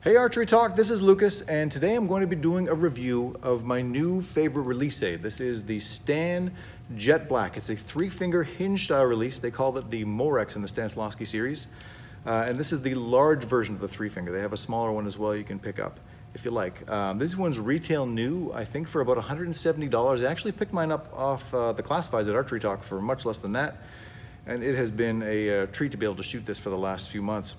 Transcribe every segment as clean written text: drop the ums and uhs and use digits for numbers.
Hey ArcheryTalk, this is Lucas, and today I'm going to be doing a review of my new favorite release aid. This is the Stan JetBlack. It's a 3-finger hinge style release. They call it the Morex in the Stanislawski series. And this is the large version of the 3-finger. They have a smaller one as well you can pick up if you like. This one's retail new, I think for about $170. I actually picked mine up off the classifieds at ArcheryTalk for much less than that. And it has been a treat to be able to shoot this for the last few months.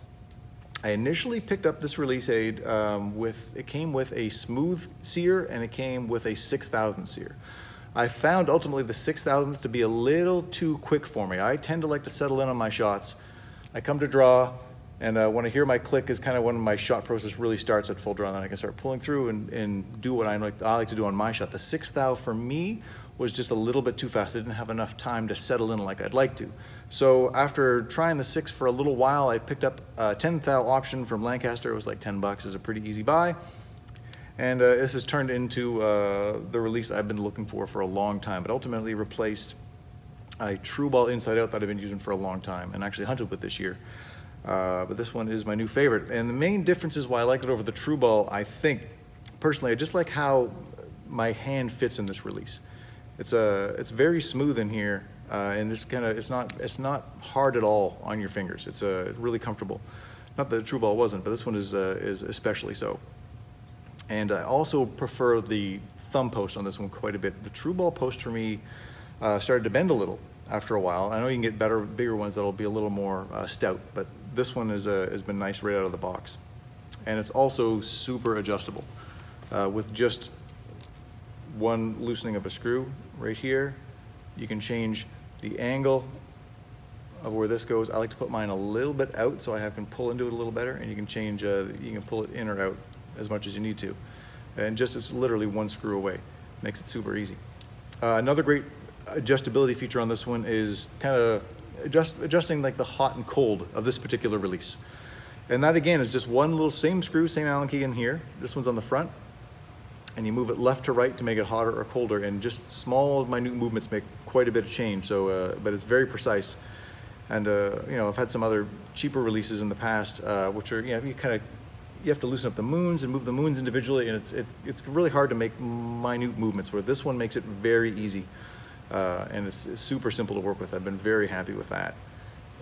I initially picked up this release aid it came with a smooth sear and it came with a 6,000 sear. I found ultimately the 6,000th to be a little too quick for me. I tend to like to settle in on my shots. I come to draw, and when I hear my click is kind of when my shot process really starts at full draw, and then I can start pulling through and do what I like to do on my shot. The 6,000 for me was just a little bit too fast. I didn't have enough time to settle in like I'd like to. So after trying the 6 for a little while, I picked up a 10,000 option from Lancaster. It was like 10 bucks. It was a pretty easy buy. And this has turned into the release I've been looking for a long time. It ultimately replaced a true ball inside out that I've been using for a long time and actually hunted with this year. But this one is my new favorite. And the main difference is why I like it over the true ball, I think, personally, I just like how my hand fits in this release. It's very smooth in here, and it's not hard at all on your fingers. It's really comfortable. Not that the true ball wasn't, but this one is especially so. And I also prefer the thumb post on this one quite a bit. The true ball post for me started to bend a little after a while. I know you can get bigger ones that'll be a little more stout, but this one has been nice right out of the box. And it's also super adjustable with just one loosening of a screw right here. You can change the angle of where this goes. I like to put mine a little bit out so I can pull into it a little better, and you can change, you can pull it in or out as much as you need to. And it's literally one screw away. Makes it super easy. Another great adjustability feature on this one is kind of adjusting like the hot and cold of this particular release. And that again is just one little same screw, same Allen key in here. This one's on the front, and you move it left to right to make it hotter or colder, and just small minute movements make quite a bit of change. So but it's very precise. And you know, I've had some other cheaper releases in the past which are, you know, you have to loosen up the moons and move the moons individually, and it's really hard to make minute movements, where this one makes it very easy. And it's super simple to work with. I've been very happy with that.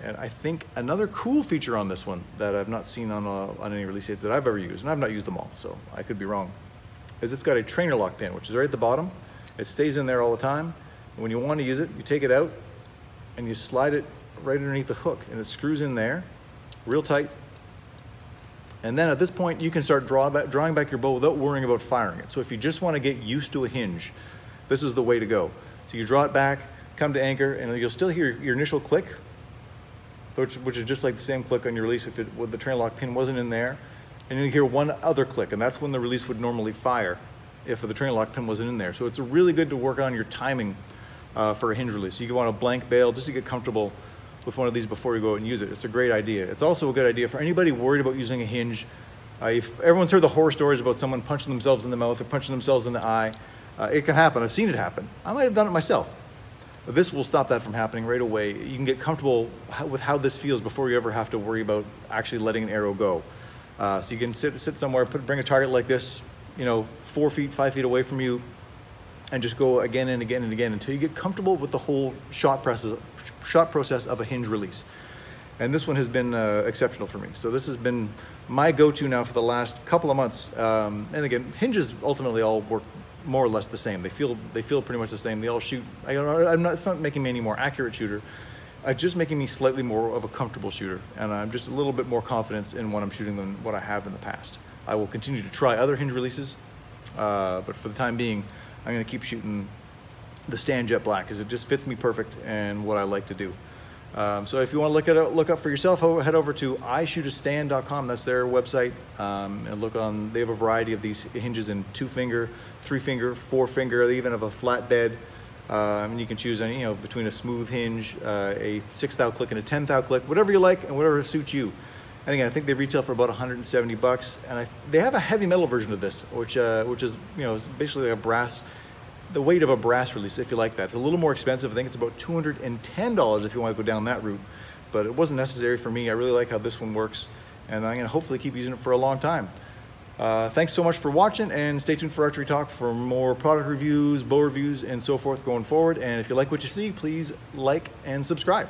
And I think another cool feature on this one that I've not seen on any release aids that I've ever used, and I've not used them all, so I could be wrong, is it's got a trainer lock pin, which is right at the bottom. It stays in there all the time. And when you want to use it, you take it out and you slide it right underneath the hook, and it screws in there real tight. And then at this point, you can start drawing back your bow without worrying about firing it. So if you just want to get used to a hinge, this is the way to go. So you draw it back, come to anchor, and you'll still hear your initial click, which is just like the same click on your release if the trainer lock pin wasn't in there. And you'll hear one other click, and that's when the release would normally fire if the trainer lock pin wasn't in there. So it's really good to work on your timing for a hinge release. You want a blank bail just to get comfortable with one of these before you go out and use it. It's a great idea. It's also a good idea for anybody worried about using a hinge. If everyone's heard the horror stories about someone punching themselves in the mouth or punching themselves in the eye, it can happen. I've seen it happen. I might have done it myself. But this will stop that from happening right away. You can get comfortable with how this feels before you ever have to worry about actually letting an arrow go. So you can sit somewhere, bring a target like this, you know, 4 feet, 5 feet away from you, and just go again and again and again until you get comfortable with the whole shot process of a hinge release. And this one has been exceptional for me. So this has been my go-to now for the last couple of months. And again, hinges ultimately all work more or less the same. They feel pretty much the same. They all shoot. It's not making me any more accurate shooter. It's just making me slightly more of a comfortable shooter, and I'm just a little bit more confident in what I'm shooting than what I have in the past. I will continue to try other hinge releases, but for the time being, I'm going to keep shooting the Stan JetBlack because it just fits me perfect and what I like to do. So if you want to look up for yourself, head over to ishootastan.com. That's their website, and look on. They have a variety of these hinges in 2-finger, 3-finger, 4-finger. They even have a flat bed. And you can choose any, you know, between a smooth hinge, a 6,000 click, and a 10,000 click, whatever you like and whatever suits you. And again, I think they retail for about 170 bucks. And they have a heavy metal version of this, which is, you know, basically a brass, the weight of a brass release, if you like that. It's a little more expensive. I think it's about $210 if you want to go down that route. But it wasn't necessary for me. I really like how this one works, and I'm going to hopefully keep using it for a long time. Thanks so much for watching, and stay tuned for Archery Talk for more product reviews, bow reviews, and so forth going forward. And if you like what you see, please like and subscribe.